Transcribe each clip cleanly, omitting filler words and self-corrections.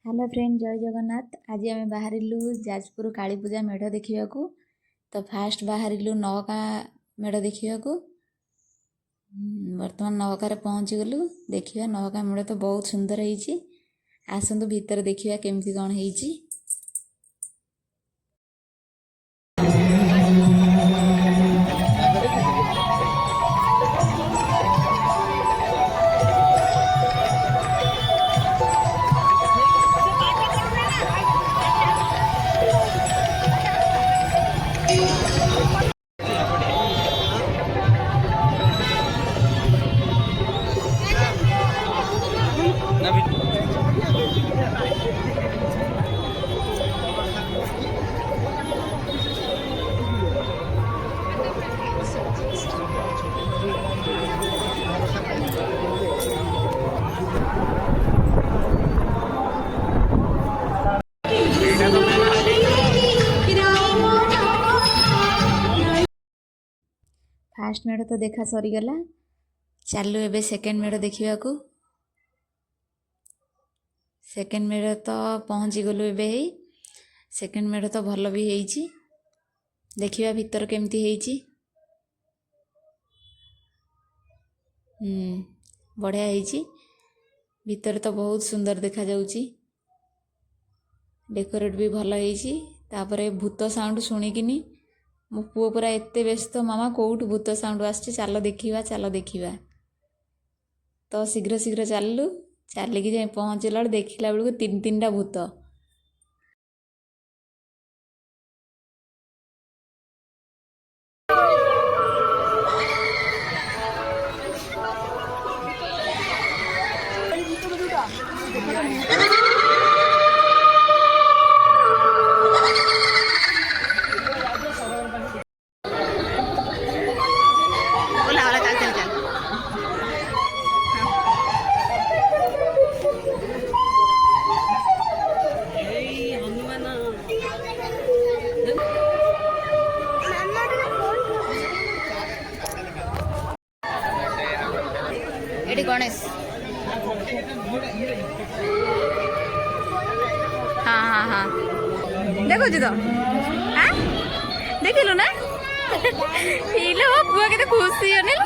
Hello friend, जय जगन्नाथ। आज आम बाहर जाजपुर काली पूजा मेढ़ देखा। तो फास्ट बाहर नौका मेढ़ देखा। बर्तमान नौकार पहुँची गलु। देखिए नौका मेढ़ तो बहुत सुंदर है। आसतु भितर देखिए केमती कौन है। फास्ट मेढ़ तो देखा सरीगला। चलु एबे सेकेंड मेढ़ देखा। सेकेंड मेढ़ तो पहुँची गलु। एबे सेकेंड मेढ़ तो भल भी है। देखिए भीतर केमती है। बढ़िया है। भीतर तो बहुत सुंदर देखा जाउची। डेकोरेट भी भल है। भूत साउंड शुणिकिनी मो पुओ पूरा एते व्यस्त, मामा कौटू भूत साउंड आसछि, चल देखिबा चल देखिबा। तो शीघ्र शीघ्र चललु। चलिकी जाए पहुँचला देखला बेलू तीन तीनटा भूत। एटी गणेश। हाँ हाँ हाँ देखो तो हाँ देखिलु ना इलो पुआ के खुशी अनिल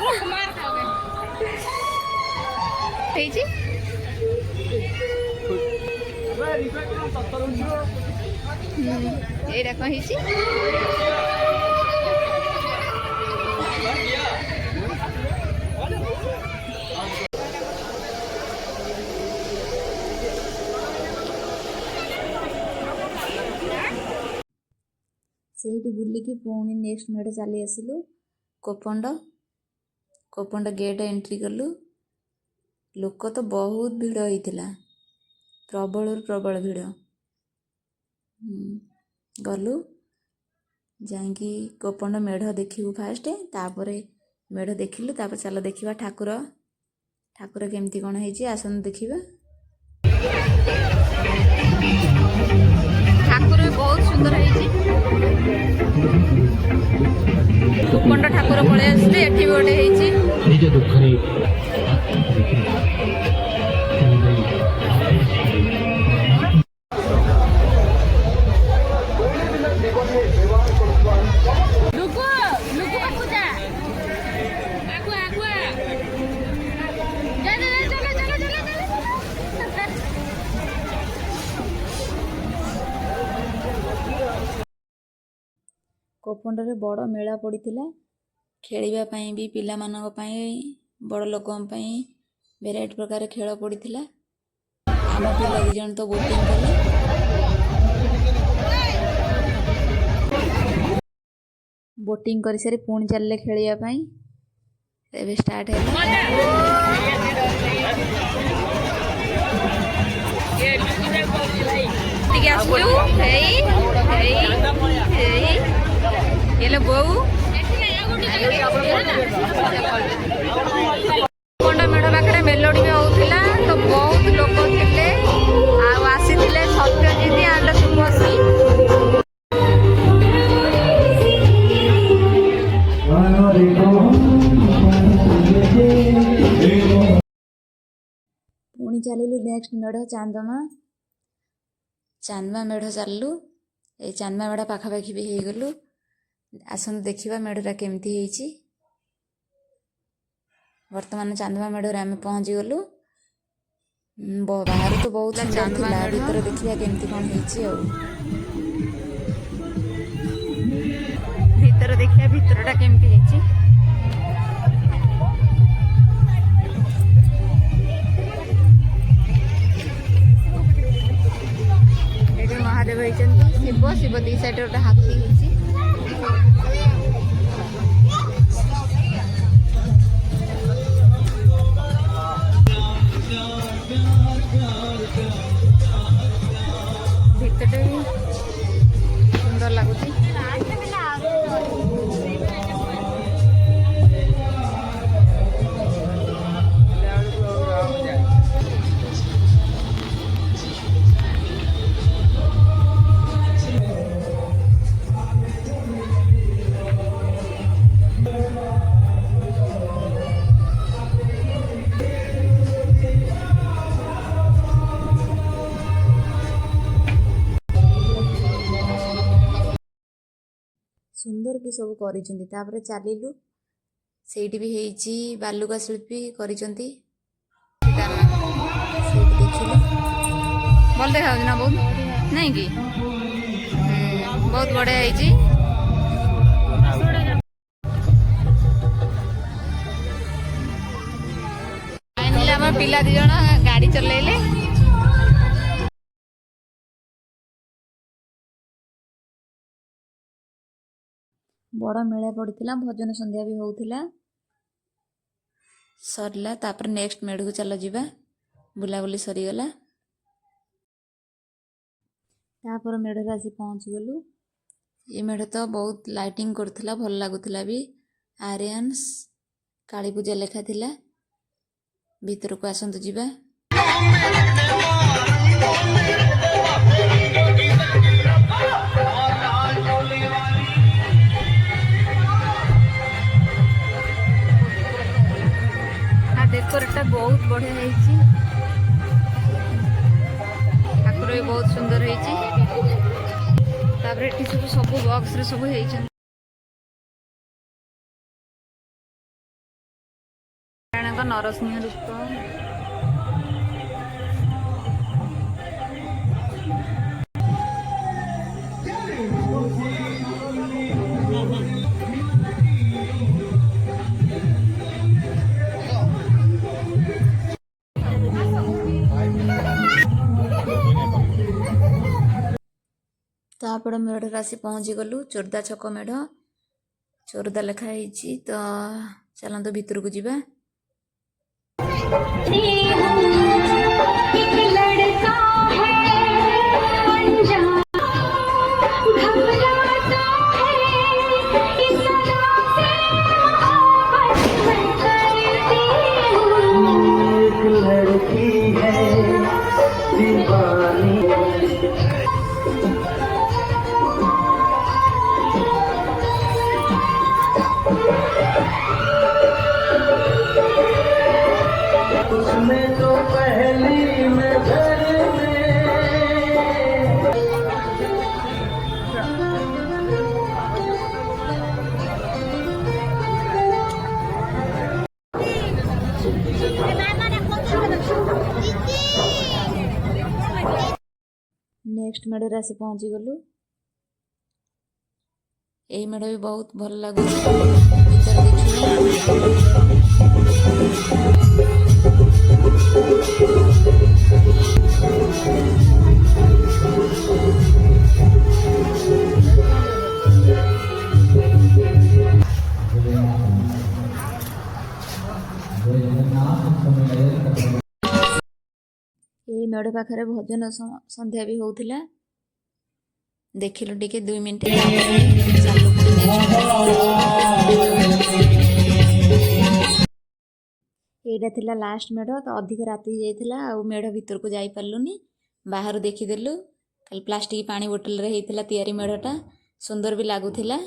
एटा कहीं से बुलिकी पुणी नेक्स्ट मेढ़ चली आसलु। कोपंड कोपंड गेट एंट्री कलु। लोक तो बहुत भिड़ होता, प्रबल प्रबल भिड़। गलु जाकि कोपंड मेढ़ देखू फास्ट, तापर मेढ़ देखिलु, तापर चल देखा ठाकुर ठाकुर केमती कौन है। आसन देखा ठाकुर भी बहुत सुंदर है। कोपंड ठाकुर पलि आसले एठी भी गोटे कोपंड रे बड़ मेला पड़ीथिला। खेलिबा पई भी पिला मानक पई बड़ लोकों पई वेराइटी प्रकार खेल पड़ीथिला। आम पिला दी जन तो बोटिंग कले। बोटिंग कर सारी पुणी चलले खेलिया पई। एबे स्टार्ट है बहु कोंडा मेढ़ पाखे मेलोडी भी होता। तो बहुत लोग थे आसी सत्यजित एंड शुभश्री। पुणी चलू नेक्स्ट मेढ़ चांदमा। ଚାନ୍ଦମା ମେଢ଼ ଚାଲିଲୁ। ଏଇ ଚାନ୍ଦମା ମେଢ଼ ପାଖାପାଖି ବି ହେଇଗଲୁ। ଆସନ୍ତୁ ଦେଖିବା ମେଢ଼ଟା କେମିତି ହେଇଛି। ବର୍ତ୍ତମାନ ଚାନ୍ଦମା ମେଢ଼ରେ ଆମେ ପହଞ୍ଚିଗଲୁ। ବାହାରୁ ତ ବହୁତ ସୁନ୍ଦର ଥିଲା, ଭିତରେ ଦେଖିବା କେମିତି କ'ଣ ହେଇଛି ଆଉ। ଭିତରେ ଦେଖିବା ଭିତରଟା କେମିତି ହେଇଛି। ଏଠି ମହାଦେବ ହେଇଛନ୍ତି, ଶିବ ଦି ସାଇଡରେ ଗୋଟେ ହାତୀ ହେଇଛି। ଭିତରଟା ବି ସୁନ୍ଦର ଲାଗୁଛି। ସୁନ୍ଦର ବି ସବୁ କରିଛନ୍ତି। ତାପରେ ଚାଲିଲୁ, ସେଇଠି ବି ହେଇଛି ବାଲୁକା ଶିଳ୍ପୀ କରିଛନ୍ତି। ସେଇଠି ଦେଖିଲୁ, ଭଲ ଦେଖାଯାଉଛି ନା ବହୁତ, ନାଇଁ କି? ବହୁତ ବଢ଼ିଆ ହେଇଛି। ଆମ ପିଲା 2 ଜଣ ଗାଡ଼ି ଚଲେଇଲେ। ବଡ଼ ମେଳା ପଡ଼ିଥିଲା, ଭଜନ ସନ୍ଧ୍ୟା ବି ହେଉଥିଲା। ସରିଲା, ତାପରେ ନେକ୍ସଟ ମେଢ଼କୁ ଚାଲ ଯିବା। ବୁଲାବୁଲି ସରିଗଲା, ତାପରେ ମେଢ଼ରେ ଆସି ପହଞ୍ଚିଗଲୁ। ଏ ମେଢ଼ ତ ବହୁତ ଲାଇଟିଂ କରୁଥିଲା, ଭଲ ଲାଗୁଥିଲା ବି। ଆରିଆନ୍ସ କାଳୀ ପୂଜା ଲେଖା ଥିଲା। ଭିତରକୁ ଆସନ୍ତୁ ଯିବା। ଡେକୋରେଟଟା ବହୁତ ବଢ଼ିଆ ହେଇଛି। ଠାକୁର ବି ବହୁତ ସୁନ୍ଦର ହେଇଛି। ତାପରେ ଏଠି ସବୁ ବକ୍ସରେ ସବୁ ହେଇଛନ୍ତି। ନାରାୟଣଙ୍କ ନରସିଂହ ରୂପ। ତାପରେ ମେଢ଼ରେ ଆସି ପହଞ୍ଚିଗଲୁ। ଚୋରଦା ଛକ ମେଢ଼, ଚୋରଦା ଲେଖା ହେଇଛି। ତ ଚାଲନ୍ତୁ ଭିତରକୁ ଯିବା। ନେକ୍ସଟ ମେଢ଼ରେ ଆସି ପହଞ୍ଚିଗଲୁ। ଏଇ ମେଢ଼ ବି ବହୁତ ଭଲ ଲାଗୁଛି। ଭିତରେ ଦେଖିବା। ଏଇ ମେଢ଼ ପାଖରେ ଭଜନ ସନ୍ଧ୍ୟା ବି ହେଉଥିଲା। ଦେଖିଲୁ ଟିକେ 2 ମିନିଟ୍। ଏଇଟା ଥିଲା ଲାଷ୍ଟ ମେଢ଼। ତ ଅଧିକ ରାତି ହେଇଯାଇଥିଲା, ଆଉ ମେଢ଼ ଭିତରକୁ ଯାଇପାରିଲୁନି, ବାହାରୁ ଦେଖିଦେଲୁ। ଖାଲି ପ୍ଲାଷ୍ଟିକ ପାଣି ବୋଟଲରେ ହେଇଥିଲା ତିଆରି ମେଢ଼ଟା, ସୁନ୍ଦର ବି ଲାଗୁଥିଲା।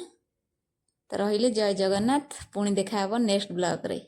ତ ରହିଲି, ଜୟ ଜଗନ୍ନାଥ। ପୁଣି ଦେଖା ହେବ ନେକ୍ସଟ ବ୍ଲଗରେ।